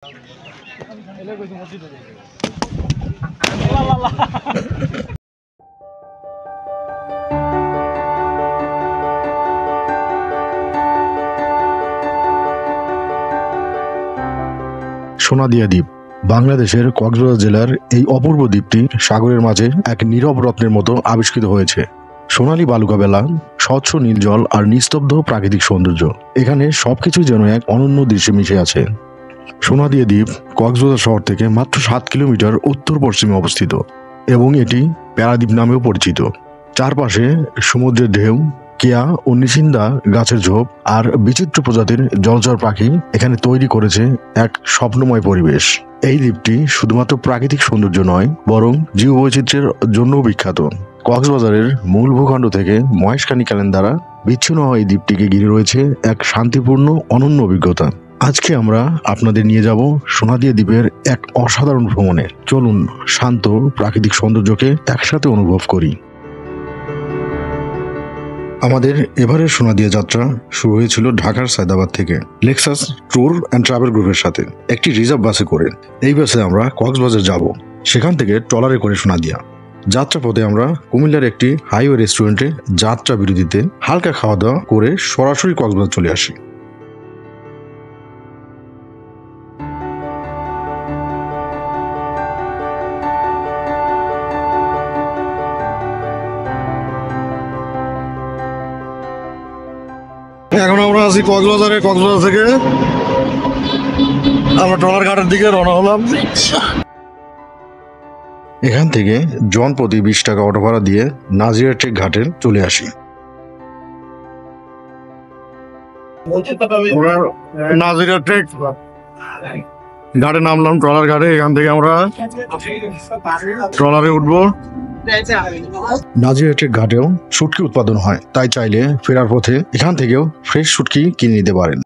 সোনাদিয়া দ্বীপ বাংলাদেশের কক্সবাজার জেলার এই অপূর্ব দ্বীপটি সাগরের মাঝে এক নীরব রত্নের মতো আবিষ্কৃত হয়েছে। সোনালী বালুকা বেলা, স্বচ্ছ নীল জল আর নিস্তব্ধ প্রাকৃতিক সৌন্দর্য, এখানে সবকিছুই যেন এক অনন্য দৃশ্যে মিশে আছে। সোনাদিয়া দ্বীপ কক্সবাজার শহর থেকে মাত্র 7 কিলোমিটার উত্তর পশ্চিমে অবস্থিত এবং এটি প্যারাদ্বীপ নামেও পরিচিত। চারপাশে সমুদ্রের ঢেউ, কেয়া ও নিশিন্দা গাছের ঝোপ আর বিচিত্র প্রজাতির জলচর পাখি এখানে তৈরি করেছে এক স্বপ্নময় পরিবেশ। এই দ্বীপটি শুধুমাত্র প্রাকৃতিক সৌন্দর্য নয়, বরং জীববৈচিত্র্যের জন্যও বিখ্যাত। কক্সবাজারের মূল ভূখণ্ড থেকে মহেশখালী ক্যানেল দ্বারা বিচ্ছিন্ন হওয়া এই দ্বীপটিকে ঘিরে রয়েছে এক শান্তিপূর্ণ অনন্য অভিজ্ঞতা। আজকে আমরা আপনাদের নিয়ে যাব সোনাদিয়া দ্বীপের এক অসাধারণ ভ্রমণে। চলুন শান্ত প্রাকৃতিক সৌন্দর্যকে একসাথে অনুভব করি। আমাদের এবারের সোনাদিয়া যাত্রা শুরু হয়েছিল ঢাকার সায়দাবাদ থেকে লেক্সাস ট্যুর অ্যান্ড ট্রাভেল গ্রুপের সাথে একটি রিজার্ভ বাসে করে। এই বাসে আমরা কক্সবাজার যাব, সেখান থেকে ট্রলারে করে সোনাদিয়া। যাত্রাপথে আমরা কুমিল্লার একটি হাইওয়ে রেস্টুরেন্টে যাত্রা বিরতিতে হালকা খাওয়া দাওয়া করে সরাসরি কক্সবাজার চলে আসি। এখন আমরা আছি কক্সবাজারে। কক্সবাজার থেকে আমরা ট্রলার ঘাটের দিকে রওনা হলাম। এখান থেকে জনপ্রতি 20 টাকা অটো ভাড়া দিয়ে নাজিরাটেক ঘাটে চলে আসি। নাজিরাটেক ঘাটে নামলাম, ট্রলার ঘাটে। এখান থেকে আমরা ট্রলারে উঠবো। নাজিরাটেক ঘাটেও শুটকি উৎপাদন হয়, তাই চাইলে ফেরার পথে এখান থেকেও ফ্রেশ শুটকি কিনে নিতে পারেন।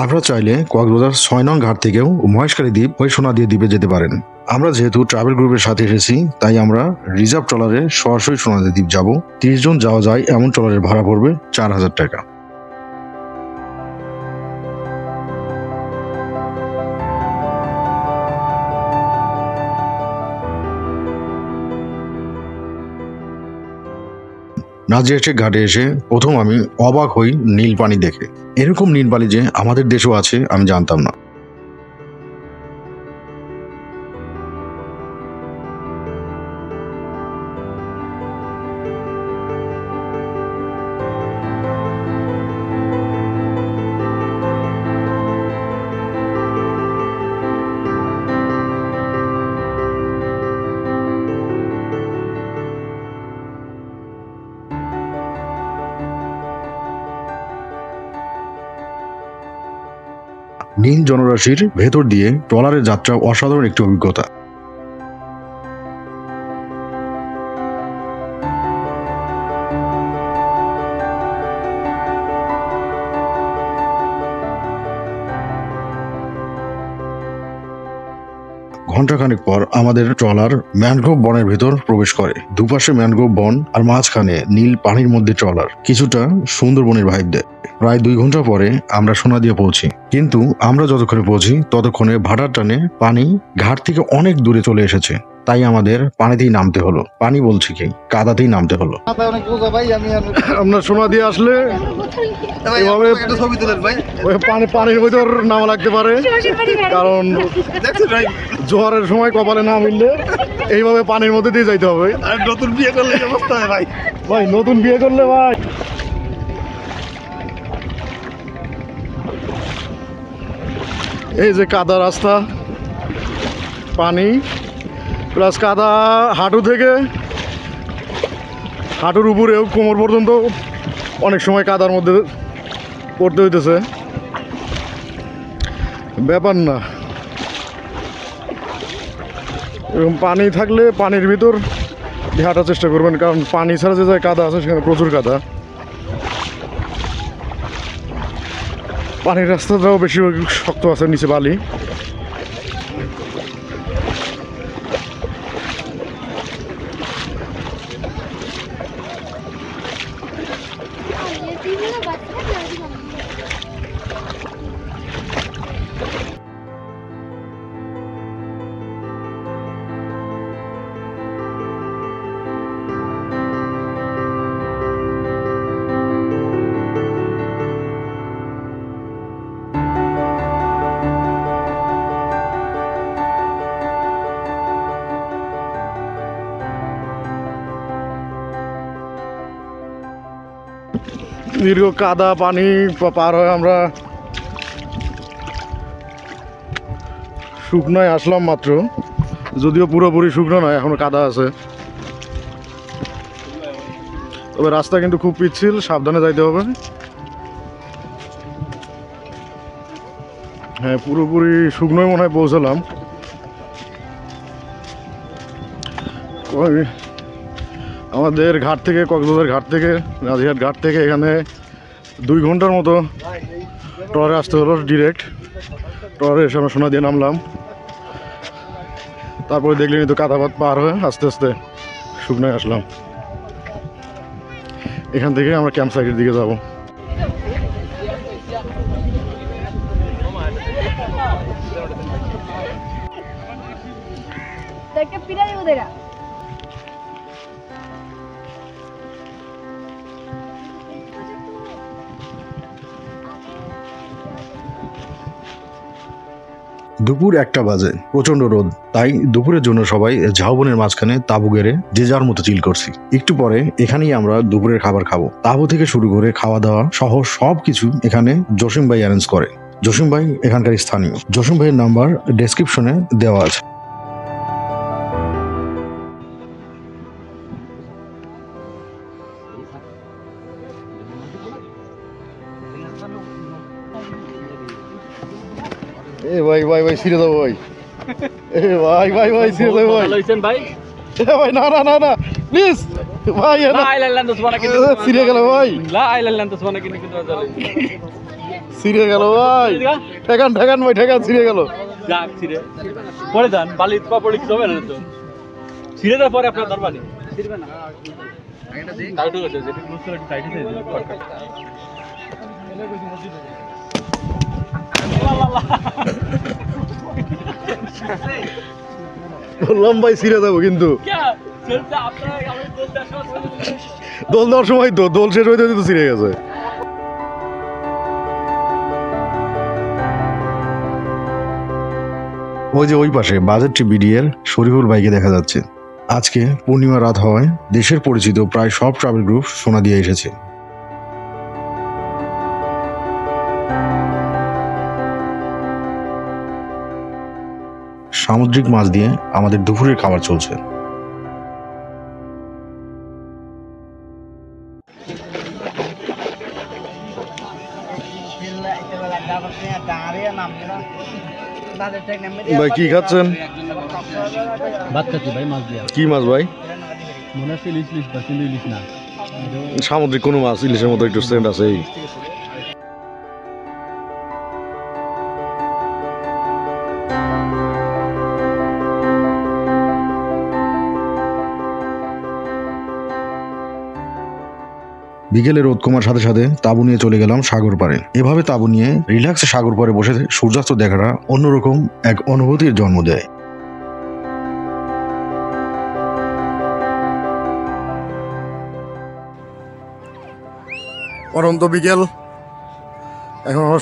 আপনারা চাইলে কক্সবাজার 6 নং ঘাট থেকেও মহেশখালী দ্বীপ হয়ে সোনাদিয়া দ্বীপে যেতে পারেন। আমরা যেহেতু ট্রাভেল গ্রুপের সাথে এসেছি, তাই আমরা রিজার্ভ ট্রলারে সরাসরি সোনাদিয়া দ্বীপ যাব। 30 জন যাওয়া যায় এমন ট্রলারের ভাড়া পড়বে 4000 টাকা। নাজিরাটেক ঘাটে এসে প্রথম আমি অবাক হই নীল পানি দেখে। এরকম নীল পানি যে আমাদের দেশেও আছে আমি জানতাম না। নীল জনরাশির ভেতর দিয়ে ট্রলারের যাত্রা অসাধারণ একটি অভিজ্ঞতা। ঘন্টাখানেক পর আমাদের ট্রলার ম্যানগ্রোভ বনের ভেতর প্রবেশ করে। দুপাশে ম্যানগ্রোভ বন আর মাঝখানে নীল পানির মধ্যে ট্রলার কিছুটা সুন্দরবনের ভাইব দেয়। প্রায় 2 ঘন্টা পরে আমরা সোনাদিয়া পৌঁছি, কিন্তু আমরা যতক্ষণে পৌঁছি ততক্ষণে ভাটার টানে পানি ঘাট থেকে অনেক দূরে চলে এসেছে, তাই আমাদের পানিতেই নামতে হলো। পানি বলছি কি, কাদাতেই নামতে হলো। আমরা সোনাদিয়া আসলে পানির ভিতর নামা লাগতে পারে, কারণ জোয়ারের সময় কপালে না মিললে এইভাবে পানির মধ্যে দিয়ে যাইতে হবে। আর নতুন বিয়ে করলে অবস্থা হয় ভাই, ভাই নতুন বিয়ে করলে ভাই। এই যে কাদা রাস্তা, পানি প্লাস কাদা, হাঁটু থেকে হাঁটুর উপরেও কোমর পর্যন্ত অনেক সময় কাদার মধ্যে পড়তে হইতেছে, ব্যাপার না। এরকম পানি থাকলে পানির ভিতর হাঁটার চেষ্টা করবেন, কারণ পানি ছাড়া যে জায়গায় কাদা আছে সেখানে প্রচুর কাদা। পানির রাস্তাটাও বেশিরভাগ শক্ত আছে, নিচে বালি। দীর্ঘ কাদা পানি পার হয়ে আমরা শুকনোয় আসলাম মাত্র, যদিও পুরোপুরি শুকনো নয়, এখনো কাদা আছে। তবে রাস্তা কিন্তু খুব পিচ্ছিল, সাবধানে যাইতে হবে। হ্যাঁ, পুরোপুরি শুকনোয় মনে হয় পৌঁছালাম। আমাদের ঘাট থেকে, কক্সবাজার ঘাট থেকে, রাজিহাট ঘাট থেকে এখানে 2 ঘন্টার মতো ট্রলারে আসতে হলো ডিরেক্ট। ট্রলারে এসে আমরা সোনা দিয়ে নামলাম। তারপরে দেখলেনি তো কাদাপাত পার হয়ে আস্তে আস্তে শুকনায় আসলাম। এখান থেকে আমরা ক্যাম্প সাইটের দিকে যাব। দুপুর 1টা বাজে, প্রচন্ড রোদ, তাই দুপুরের জন্য সবাই ঝাউবনের মাঝখানে তাঁবু গেড়ে যে যার মতো চিল করছি। একটু পরে এখানেই আমরা দুপুরের খাবার খাবো। তাঁবু থেকে শুরু করে খাওয়া দাওয়া সহ সবকিছু এখানে জসিম ভাই অ্যারেঞ্জ করে। জসিম ভাই এখানকার স্থানীয়। জসিম ভাইয়ের নাম্বার ডেসক্রিপশনে দেওয়া আছে। এ ভাই ভাই ভাই ছিঁড়ে যাবো ভাই। এ ভাই ভাই ভাই ছিঁড়ে যাবো ভাই। ভাই এ ভাই না না না না প্লিজ ভাই, ছিঁড়ে গেল ভাই, ছিঁড়ে গেল ভাই। ঠেকান ঠেকান ভাই, ঠেকান, ছিঁড়ে গেল। পরে যান বালি পড়ে কিছু হবে না তো, ছিঁড়ে দেওয়ার পরে আপনার দরবারে ছিঁড়বে না। বললাম ভাই ছিঁড়ে যাবো, কিন্তু দোল দেওয়ার সময় তো দোল শেষ হইতে তো ছিঁড়ে গেছে। ওই যে ওই পাশে বাজেট বিডিএর শরীফুল ভাইকে দেখা যাচ্ছে। আজকে পূর্ণিমা রাত হওয়ায় দেশের পরিচিত প্রায় সব ট্রাভেল গ্রুপ সোনা দিয়ে এসেছে। সামুদ্রিক মাছ দিয়ে আমাদের দুপুরের খাবার চলছে। ভাই কি খাচ্ছেন? ভাত খাচ্ছি ভাই, মাছ দিয়া। কি মাছ ভাই? মনে হচ্ছে ইলিশ, ইলিশ বা কিন্তু ইলিশ না, সামুদ্রিক কোনো মাছ, ইলিশের মতো একটু সেন্ট আছে। এই বিকেলে রোদ কমার সাথে সাথে তাঁবু নিয়ে চলে গেলাম সাগর পাড়ে। এভাবে তাঁবু নিয়ে রিল্যাক্সে সাগর পাড়ে বসে সূর্যাস্ত দেখাটা অন্যরকম এক অনুভূতির জন্ম দেয়। পরন্ত বিকেল, এখন আমরা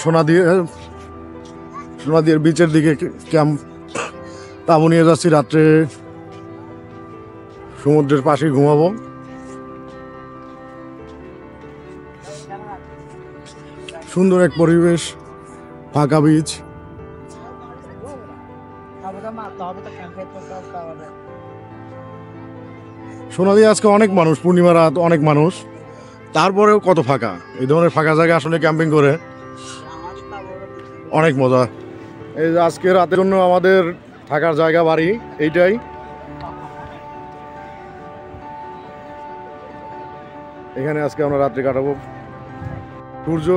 সোনাদিয়ার বিচের দিকে ক্যাম্প তাঁবু নিয়ে যাচ্ছি। রাত্রে সমুদ্রের পাশে ঘুমাবো। সুন্দর এক পরিবেশ, ফাঁকা বিচ। সোনাদিয়া আজকে অনেক মানুষ, পূর্ণিমা রাত, অনেক মানুষ, তারপরেও কত ফাঁকা। এই ধরনের ফাঁকা জায়গায় আসলে ক্যাম্পিং করে অনেক মজা। এই যে আজকে রাতের জন্য আমাদের থাকার জায়গা বাড়ি এইটাই। এখানে আজকে আমরা রাত্রি কাটাবো। সূর্য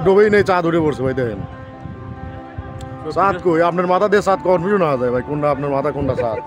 ডোবেই নেই, চাঁদ উঠে পড়ছে ভাই। দেখেন চাঁদ কই, আপনার মাথা দিয়ে চাঁদ কনফিউশন হওয়া যায় ভাই, কোনটা আপনার মাথা কোনটা চাঁদ।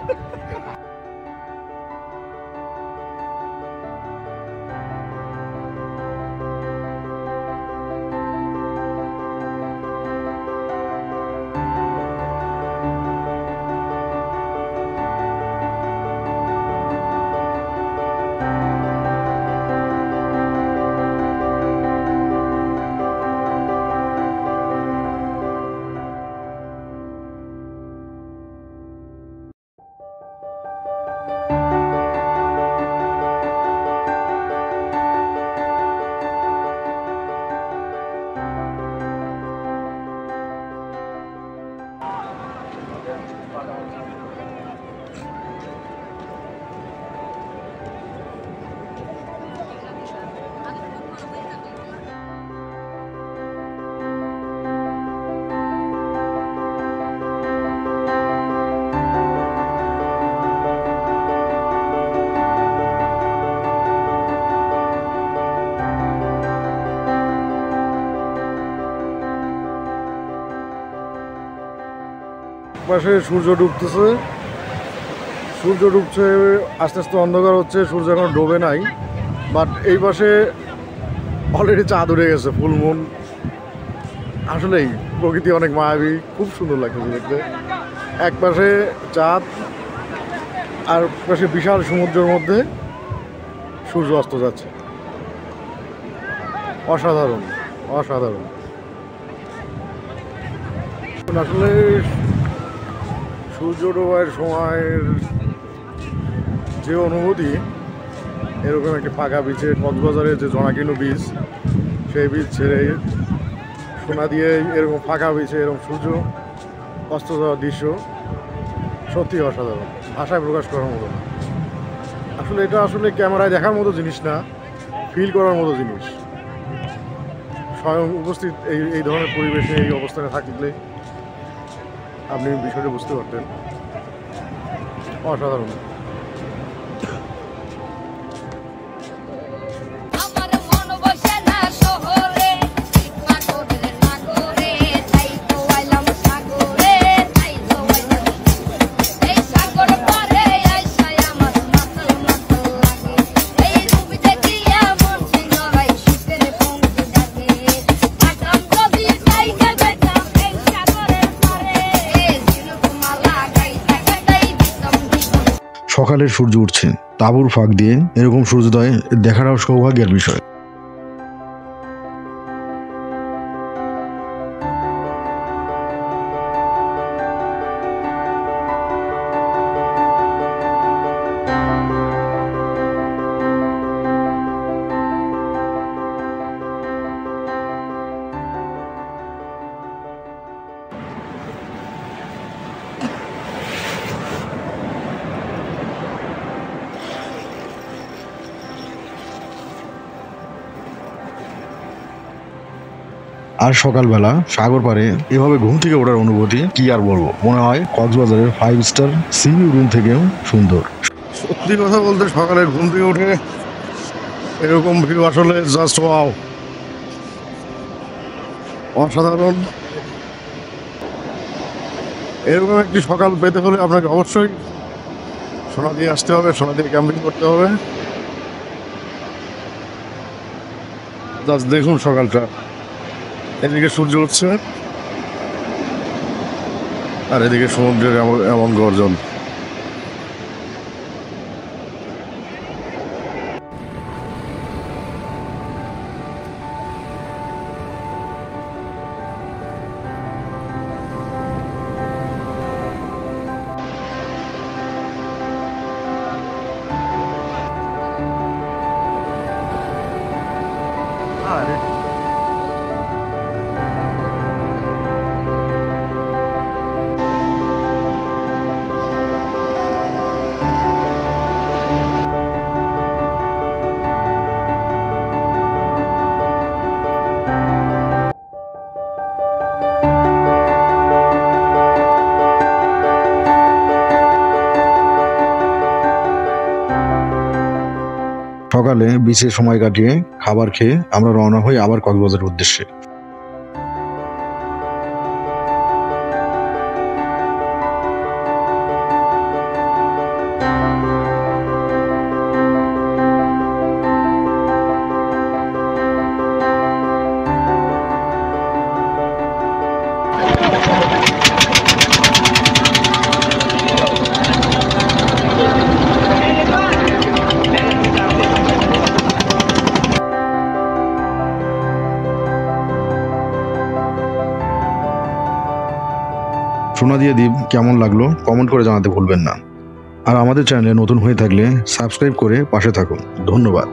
পাশে সূর্য ডুবতেছে, সূর্য ডুবছে, আস্তে আস্তে অন্ধকার হচ্ছে, সূর্য এখন ডোবে নাই। বাট এই পাশে অলরেডি চাঁদ উঠে গেছে, ফুল মুন। আসলেই প্রকৃতি অনেক মায়াবী, খুব সুন্দর লাগছে দেখতে। এক পাশে চাঁদ আর পাশে বিশাল সমুদ্রের মধ্যে সূর্য অস্ত যাচ্ছে। অসাধারণ, অসাধারণ। আসলে সূর্য ডোবার সময়ের যে অনুভূতি, এরকম একটি ফাঁকা বিচে, কক্সবাজারের যে জনাকিনু বিচ, সেই বিচ ছেড়ে সোনা দিয়ে এরকম ফাঁকা বিচে এরকম সূর্য অস্ত যাওয়ার দৃশ্য সত্যি অসাধারণ, ভাষায় প্রকাশ করার মতো না। আসলে এটা আসলে ক্যামেরায় দেখার মতো জিনিস না, ফিল করার মতো জিনিস। স্বয়ং উপস্থিত এই ধরনের পরিবেশে, এই অবস্থানে থাকলে আপনি বিষয়টা বুঝতে পারতেন। অসাধারণ। সকালের সূর্য উঠছে, তাঁবুর ফাঁক দিয়ে এরকম সূর্যোদয় দেখাটাও সৌভাগ্যের বিষয়। আর সকালবেলা সাগর পাড়ে এভাবে ঘুম থেকে ওঠার অনুভূতি কি আর বলবো, মনে হয় কক্সবাজারের 5 স্টার সি ভিউ রুম থেকেও সুন্দর। সত্যি কথা বলতে সকালে ঘুম থেকে উঠে এরকম ভিউ আসলে জাস্ট ওয়াও, অসাধারণ। এরকম একটি সকাল পেতে হলে আপনাকে অবশ্যই সোনাদি আসতে হবে, সোনাদি ক্যাম্পিং করতে হবে। জাস্ট দেখুন সকালটা, এদিকে সূর্য উঠছে আর এদিকে সমুদ্রের এমন গর্জন। সকালে বিচে সময় কাটিয়ে খাবার খেয়ে আমরা রওনা হই আবার কক্সবাজারের উদ্দেশ্যে। সোনাদিয়া দ্বীপ কেমন লাগলো কমেন্ট করে জানাতে ভুলবেন না। আর আমাদের চ্যানেলে নতুন হয়ে থাকলে সাবস্ক্রাইব করে পাশে থাকুন। ধন্যবাদ।